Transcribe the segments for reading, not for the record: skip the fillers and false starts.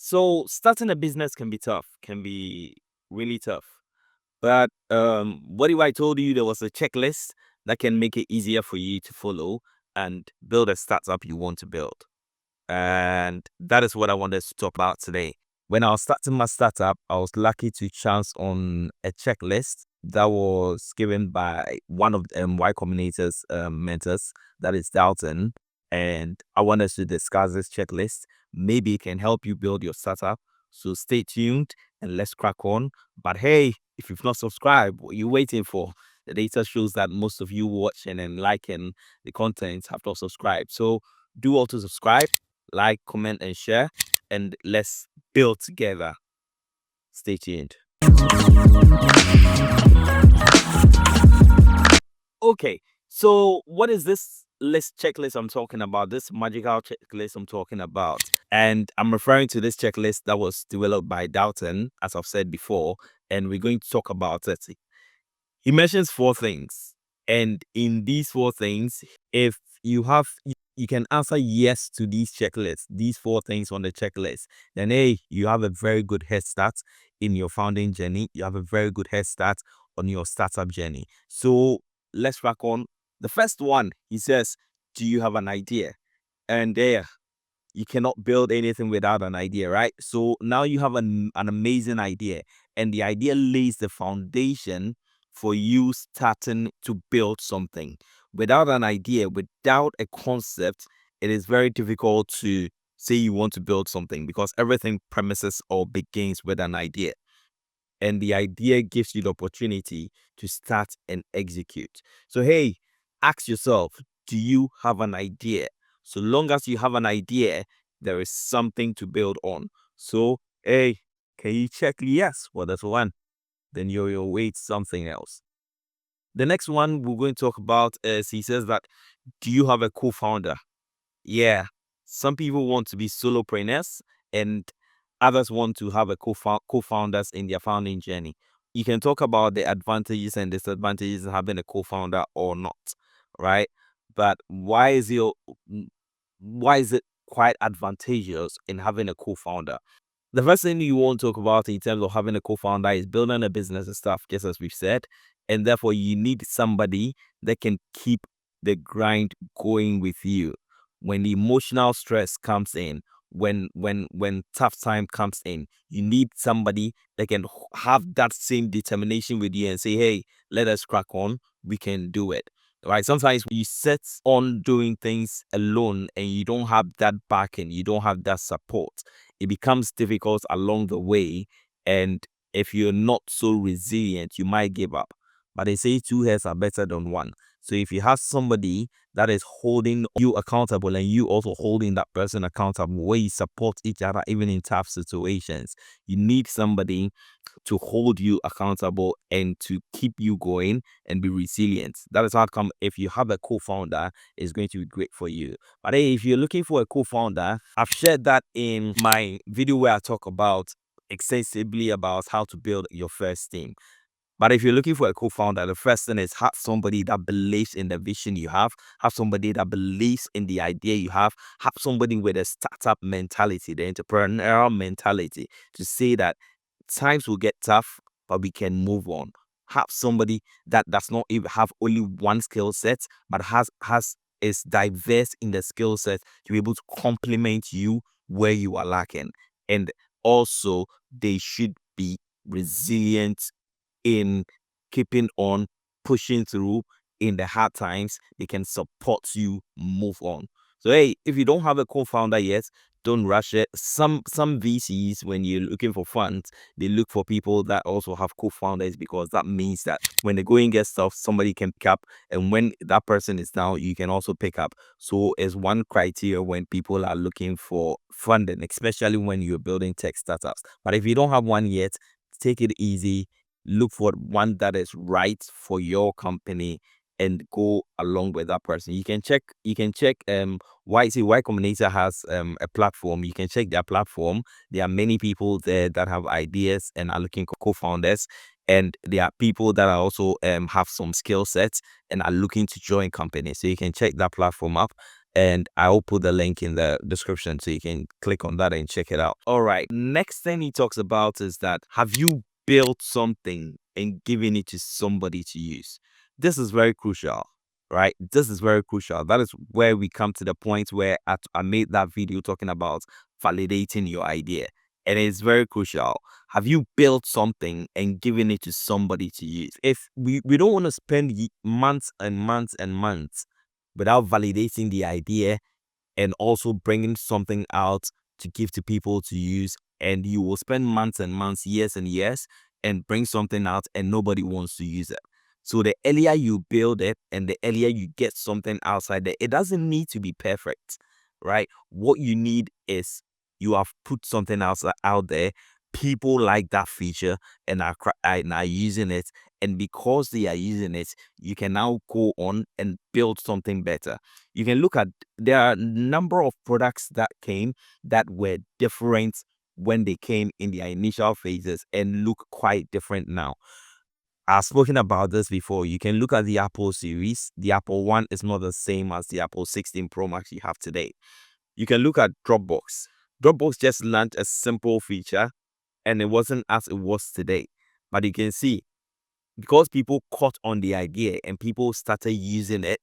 So starting a business can be tough, can be really tough. But what if I told you there was a checklist that can make it easier for you to follow and build a startup you want to build? And that is what I wanted to talk about today. When I was starting my startup, I was lucky to chance on a checklist that was given by one of Y Combinator's mentors, that is Dalton. And I wanted to discuss this checklist. Maybe it can help you build your startup. So stay tuned and let's crack on. But hey, if you've not subscribed, what are you waiting for? The data shows that most of you watching and liking the content have not subscribed. So do also subscribe, like, comment, and share, and let's build together. Stay tuned. Okay, so what is this checklist I'm talking about? This magical checklist I'm talking about. And I'm referring to this checklist that was developed by Dalton, as I've said before, and we're going to talk about it. He mentions four things. And in these four things, if you can answer yes to these checklists, these four things on the checklist, then hey, you have a very good head start in your founding journey. You have a very good head start on your startup journey. So let's crack on. The first one, he says, do you have an idea? And there, you cannot build anything without an idea, right? So now you have an amazing idea, and the idea lays the foundation for you starting to build something. Without an idea, without a concept, it is very difficult to say you want to build something because everything premises or begins with an idea. And the idea gives you the opportunity to start and execute. So, hey, ask yourself, do you have an idea? So long as you have an idea, there is something to build on. So, hey, can you check yes? Well, that's one. Then you're your way to something else. The next one we're going to talk about is he says that, do you have a co-founder? Yeah, some people want to be solopreneurs and others want to have a co-founders in their founding journey. You can talk about the advantages and disadvantages of having a co-founder or not, right? But why is it quite advantageous in having a co-founder? The first thing you want to talk about in terms of having a co-founder is building a business and stuff, just as we've said. And therefore, you need somebody that can keep the grind going with you. When the emotional stress comes in, when tough time comes in, you need somebody that can have that same determination with you and say, hey, let us crack on. We can do it. Right. Sometimes you set on doing things alone and you don't have that backing, you don't have that support, it becomes difficult along the way. And if you're not so resilient, you might give up. But they say two heads are better than one. So if you have somebody that is holding you accountable and you also holding that person accountable, where you support each other even in tough situations, you need somebody to hold you accountable and to keep you going and be resilient. That is how come if you have a co-founder, it's going to be great for you. But hey, if you're looking for a co-founder, I've shared that in my video where I talk about extensively about how to build your first team. But if you're looking for a co-founder, the first thing is have somebody that believes in the vision you have somebody that believes in the idea you have somebody with a startup mentality, the entrepreneurial mentality to say that times will get tough, but we can move on. Have somebody that does not even have only one skill set, but has is diverse in the skill set to be able to complement you where you are lacking. And also, they should be resilient in keeping on pushing through in the hard times. They can support you move on. So hey, if you don't have a co-founder yet, don't rush it. Some VCs, when you're looking for funds, they look for people that also have co-founders because that means that when the going gets tough, somebody can pick up, and when that person is down, you can also pick up. So it's one criteria when people are looking for funding, especially when you're building tech startups. But if you don't have one yet, take it easy, look for one that is right for your company and go along with that person. You can check Y Combinator has a platform. You can check their platform. There are many people there that have ideas and are looking for co-founders, and there are people that are also have some skill sets and are looking to join companies. So you can check that platform up. and I'll put the link in the description so you can click on that and check it out. All right. Next thing he talks about is that, have you built something and given it to somebody to use? This is very crucial, right? This is very crucial. That is where we come to the point where I made that video talking about validating your idea. And it's very crucial. Have you built something and given it to somebody to use? If we don't want to spend months and months and months without validating the idea and also bringing something out to give to people to use, and you will spend months and months, years and years, and bring something out and nobody wants to use it. So the earlier you build it and the earlier you get something outside there, it doesn't need to be perfect, right? What you need is, you have put something else out there, people like that feature and are using it, and because they are using it, you can now go on and build something better. You can look at, there are a number of products that came that were different when they came in their initial phases and look quite different now. I've spoken about this before. You can look at the Apple series. The Apple One is not the same as the Apple 16 Pro Max you have today. You can look at Dropbox. Dropbox just launched a simple feature and it wasn't as it was today. But you can see, because people caught on the idea and people started using it,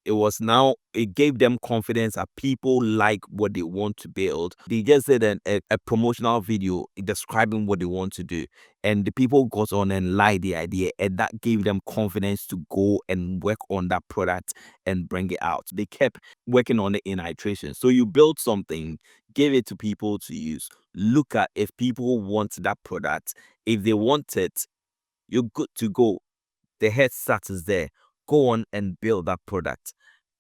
it gave them confidence that people like what they want to build. They just did a promotional video describing what they want to do, and the people got on and liked the idea, and that gave them confidence to go and work on that product and bring it out. They kept working on it in iteration. So you build something, give it to people to use, look at if people want that product. If they want it, you're good to go. The head start is there. Go on and build that product,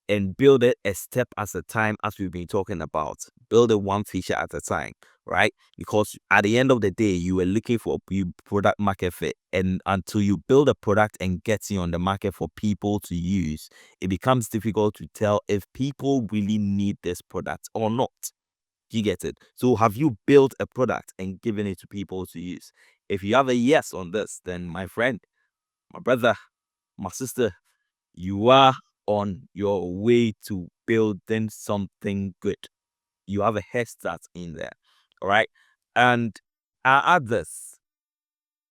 and build it a step at a time, as we've been talking about. Build it one feature at a time, right? Because at the end of the day, you were looking for product market fit, and until you build a product and get it on the market for people to use, it becomes difficult to tell if people really need this product or not. You get it? So have you built a product and given it to people to use? If you have a yes on this, then my friend, my brother, my sister, you are on your way to building something good. You have a head start in there. All right. And I add this,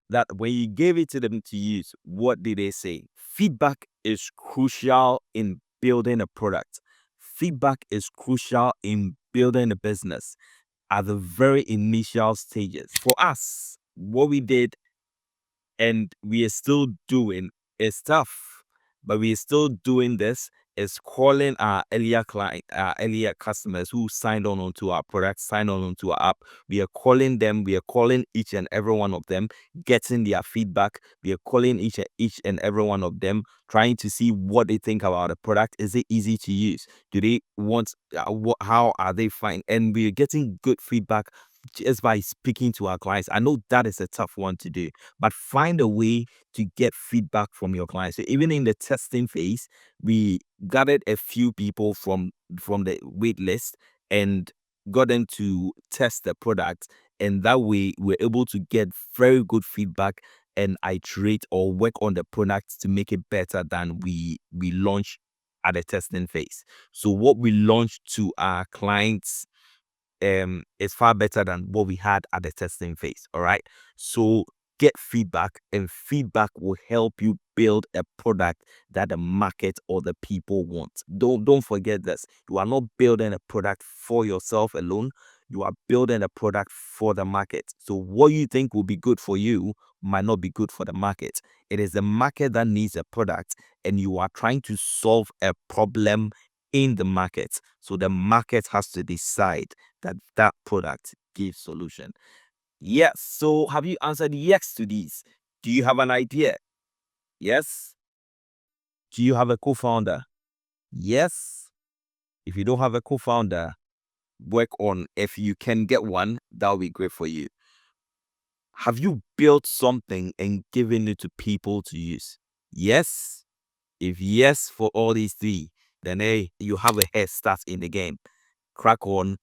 that when you gave it to them to use, what did they say? Feedback is crucial in building a product. Feedback is crucial in building a business at the very initial stages. For us, what we did and we are still doing is tough, but we are still doing this, is calling our earlier client, our earlier customers who signed on onto our product, signed on onto our app. We are calling them, we are calling each and every one of them, getting their feedback. We are calling each and every one of them, trying to see what they think about the product. Is it easy to use? Do they want, how are they fine? And we are getting good feedback just by speaking to our clients. I know that is a tough one to do, but find a way to get feedback from your clients. So even in the testing phase, we gathered a few people from the wait list and got them to test the product, and that way we're able to get very good feedback and iterate or work on the product to make it better than we launched at the testing phase. So what we launched to our clients is far better than what we had at the testing phase. All right. So get feedback, and feedback will help you build a product that the market or the people want. Don't forget this. You are not building a product for yourself alone. You are building a product for the market. So what you think will be good for you might not be good for the market. It is the market that needs a product, and you are trying to solve a problem in the market. So the market has to decide that that product gives solution. Yes. So have you answered yes to these? Do you have an idea? Yes. Do you have a co-founder? Yes. If you don't have a co-founder, work on, if you can get one, that will be great for you. Have you built something and given it to people to use? Yes. If yes for all these three, then hey, you have a head start in the game. Crack on,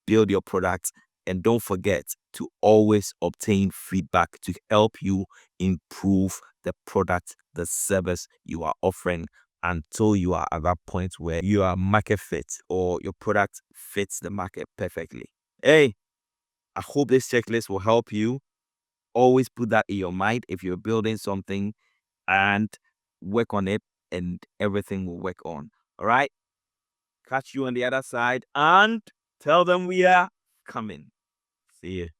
build your product, and don't forget to always obtain feedback to help you improve the product, the service you are offering until you are at that point where you are market fit or your product fits the market perfectly. Hey, I hope this checklist will help you. Always put that in your mind if you're building something, and work on it, and everything will work on. All right. Catch you on the other side and tell them we are coming. See you.